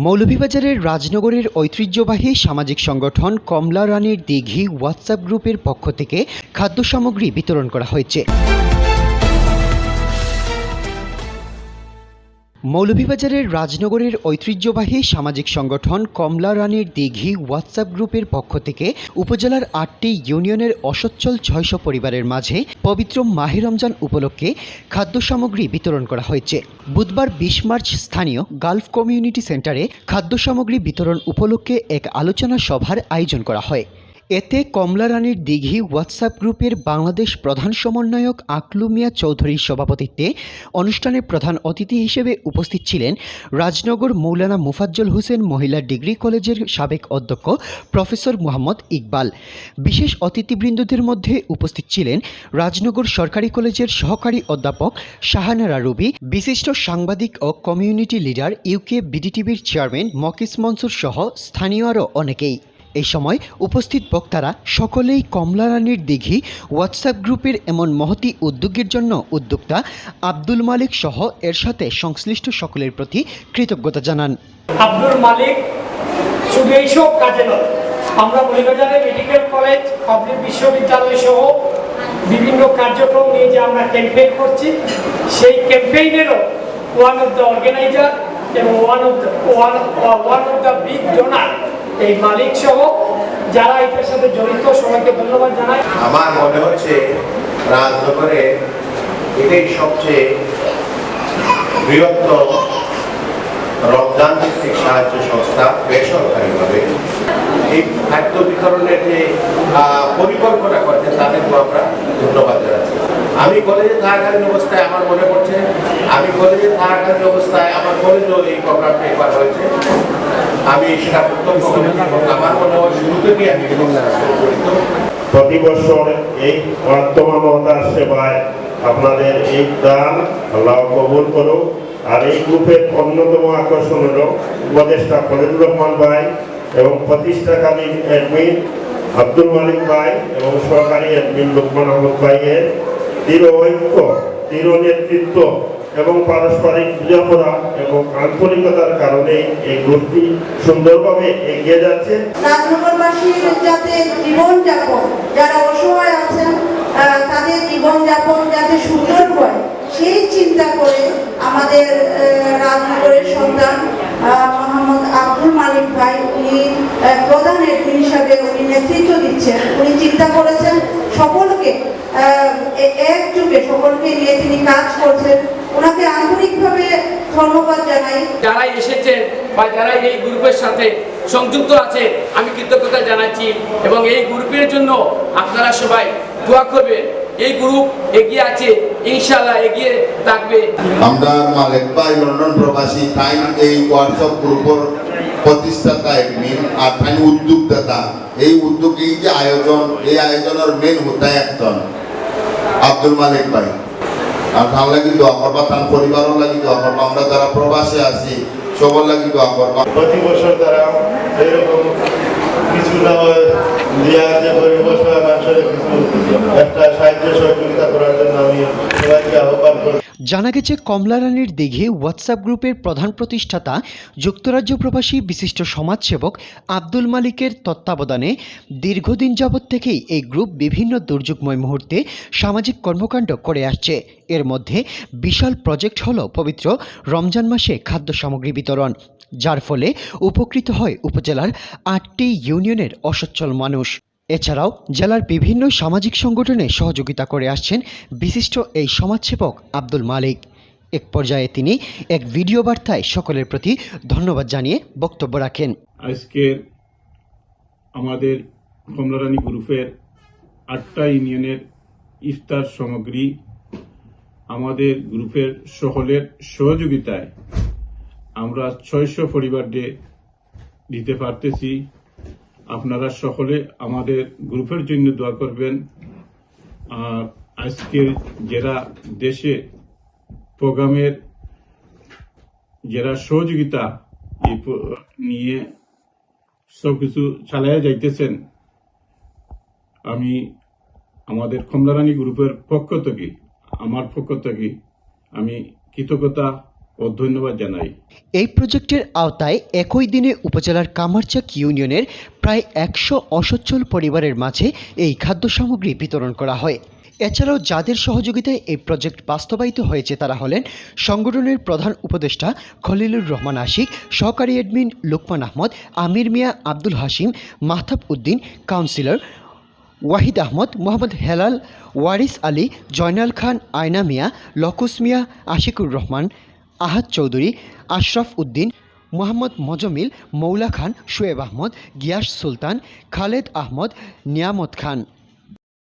মৌলভীবাজারের রাজনগরের ঐতিহ্যবাহী সামাজিক সংগঠন কমলা রানীর দিঘি হোয়াটসঅ্যাপ গ্রুপের পক্ষ থেকে খাদ্য সামগ্রী বিতরণ করা হয়েছে। মৌলভীবাজারের রাজনগরের ঐতিহ্যবাহী সামাজিক সংগঠন কমলা রানীর দিঘি হোয়াটসঅ্যাপ গ্রুপের পক্ষ থেকে উপজেলার ৮টি ইউনিয়নের অসচ্ছল ৬০০ পরিবারের মাঝে পবিত্র মাহে রমজান উপলক্ষে খাদ্য সামগ্রী বিতরণ করা হয়েছে। বুধবার ২০ মার্চ স্থানীয় গালফ কমিউনিটি সেন্টারে খাদ্য সামগ্রী বিতরণ উপলক্ষে এক আলোচনা সভার আয়োজন করা হয়। এতে কমলা রানীর দিঘি হোয়াটসঅ্যাপ গ্রুপের বাংলাদেশ প্রধান সমন্বয়ক আকলু মিয়া চৌধুরীর সভাপতিত্বে অনুষ্ঠানে প্রধান অতিথি হিসেবে উপস্থিত ছিলেন রাজনগর মৌলানা মুফাজ্জল হোসেন মহিলা ডিগ্রি কলেজের সাবেক অধ্যক্ষ প্রফেসর মোহাম্মদ ইকবাল। বিশেষ অতিথিবৃন্দদের মধ্যে উপস্থিত ছিলেন রাজনগর সরকারি কলেজের সহকারী অধ্যাপক শাহানারা রুবি, বিশিষ্ট সাংবাদিক ও community leader UK বিডিটিভির chairman মকিস Mansur সহ স্থানীয় আরও অনেকেই। এই সময় উপস্থিত বক্তারা সকলেই কমলা রানীর দিঘি হোয়াটসঅ্যাপ গ্রুপের এমন মহতী উদ্যোগের জন্য উদ্যোক্তা আব্দুল মালিক সহ এর সাথে সংশ্লিষ্ট সকলের প্রতি কৃতজ্ঞতা জানান। আব্দুল মালিক শুধু এইসব কাজে নয়, আমরা মৌলভীবাজারে মেডিকেল কলেজ, পাবলিক বিশ্ববিদ্যালয় সহ বিভিন্ন কার্যক্রম নিয়ে যে আমরা ক্যাম্পেইন করছি, সেই ক্যাম্পেইনেরও ওয়ান অফ দ্য অর্গানাইজার এবং one of the big donor এই মালিক সহ যারা এটার সাথে জড়িত সবাইকে ধন্যবাদ জানাই। আমার মনে হচ্ছে রাজনগরে এটাই সবচেয়ে বৃহত্তম রমজান ভিত্তিক সাহায্য সংস্থা বেসরকারিভাবে এই খাদ্য বিতরণের যে পরিকল্পনা করছে তাদেরকে আমরা ধন্যবাদ জানাচ্ছি। আমি কলেজে থাকাকালীন অবস্থায় আমার মনে পড়ছে, আমার কলেজেও এই প্রোগ্রামটা একবার হয়েছে। আমি সেটা প্রত্যক্ষ করেছি এবং আমার মনে হয় শুরু থেকেই আমি প্রতি বছর এই আত্মমানবতার সেবায় আপনাদের এই দান আল্লাহ কবুল করুক। আর এই গ্রুপের অন্যতম আকর্ষণ হল উপদেষ্টা ফরিদুর রহমান ভাই এবং প্রতিষ্ঠাকালীন অ্যাডমিন আব্দুল মালিক ভাই এবং সহকারী অ্যাডমিন লোকমান আহমদ ভাইয়ের দৃঢ় ঐক্য, দৃঢ় নেতৃত্ব এবং পারস্পরিক বোঝাপড়া এবং আন্তরিকতার কারণে এই গ্রুপটি সুন্দরভাবে এগিয়ে যাচ্ছে। রাজনগরবাসীর যাতে জীবনযাপন, যারা অসহায় আছেন তাদের জীবনযাপন যাতে সুন্দর হয় সেই চিন্তা করে আমাদের রাজনগরের সন্তান মোহাম্মদ আব্দুল মালিক ভাই, উনি প্রধান অ্যাডমিন হিসাবে উনি নেতৃত্ব দিচ্ছেন। উনি চিন্তা করেছেন সকলকে একযোগে সকলকে নিয়ে তিনি কাজ করছেন। ওনাকে আন্তরিকভাবে ধন্যবাদ জানাই। যারা এসেছেন বা যারা এই গ্রুপের সাথে সংযুক্ত আছে আমি কৃতজ্ঞতা জানাচ্ছি এবং এই গ্রুপের জন্য আপনারা সবাই দোয়া করবেন। এই গ্রুপ এগিয়ে আছে, ইনশাআল্লাহ এগিয়ে থাকবে। আমরা মালিক ভাই লন্ডন প্রবাসী টাইম এই হোয়াটসঅ্যাপ গ্রুপের প্রতিষ্ঠাতা অ্যাডমিন আর টাইম উদ্যোক্তা। এই উদ্যোগ, এই যে আয়োজন, এই আয়োজনের মেন হোতা একজন আব্দুল মালিক ভাই। আর তার লাগি দোয়া করবা, তার পরিবারের লাগি দোয়া করবা, আমরা যারা প্রবাসে আছি সবার লাগি দোয়া করবা। প্রতি বছর তারা এরকম কিছু না দিয়া যে পরিবেশ মানুষের কিছু একটা সাহায্য সহযোগিতা করার জন্য আমি সবাইকে আহ্বান করি। জানা গেছে কমলা রানীর দিঘি হোয়াটসঅ্যাপ গ্রুপের প্রধান প্রতিষ্ঠাতা যুক্তরাজ্য প্রবাসী বিশিষ্ট সমাজসেবক আব্দুল মালিকের তত্ত্বাবধানে দীর্ঘদিন যাবৎ থেকেই এই গ্রুপ বিভিন্ন দুর্যোগময় মুহূর্তে সামাজিক কর্মকাণ্ড করে আসছে। এর মধ্যে বিশাল প্রজেক্ট হল পবিত্র রমজান মাসে খাদ্য সামগ্রী বিতরণ, যার ফলে উপকৃত হয় উপজেলার ৮টি ইউনিয়নের অসচ্ছল মানুষ। এছাড়াও জেলার বিভিন্ন সামাজিক সংগঠনে সহযোগিতা করে আসছেন বিশিষ্ট এই সমাজসেবক আব্দুল মালিক। এক পর্যায়ে তিনি এক ভিডিও বার্তায় সকলের প্রতি ধন্যবাদ জানিয়ে বক্তব্য রাখেন। আজকে আমাদের কমলা রানী গ্রুপের ৮টা ইউনিয়নের ইফতার সামগ্রী আমাদের গ্রুপের সকলের সহযোগিতায় আমরা ৬০০ পরিবারকে দিতে পারতেছি। আপনারা সকলে আমাদের গ্রুপের জন্য দোয়া করবেন। আর আজকের যারা দেশে প্রোগ্রামের যারা সহযোগিতা নিয়ে সবকিছু চালাইয়া যাইতেছেন, আমি আমাদের কমলা রানী গ্রুপের পক্ষ থেকে, আমার পক্ষ থেকে আমি কৃতজ্ঞতা ও ধন্যবাদ জানাই। এই প্রজেক্টের আওতায় একই দিনে উপজেলার কামারচাক ইউনিয়নের প্রায় 100 অসচ্ছল পরিবারের মাঝে এই খাদ্য সামগ্রী বিতরণ করা হয়। এছাড়াও যাদের সহযোগিতায় এই প্রজেক্ট বাস্তবায়িত হয়েছে তারা হলেন সংগঠনের প্রধান উপদেষ্টা খলিলুর রহমান আশিক, সহকারী অ্যাডমিন লোকমান আহমদ, আমির মিয়া, আব্দুল হাশিম, মাহতাব উদ্দিন, কাউন্সিলর ওয়াহিদ আহমদ, মোহাম্মদ হেলাল, ওয়ারিস আলী, জয়নাল খান, আয়না মিয়া, লকুস মিয়া, আশিকুর রহমান, আহাদ চৌধুরী, আশরাফ উদ্দিন, মোহাম্মদ মজমিল, মৌলা খান, শোয়েব আহমদ, গিয়াস সুলতান, খালেদ আহমদ, নিয়ামত খান।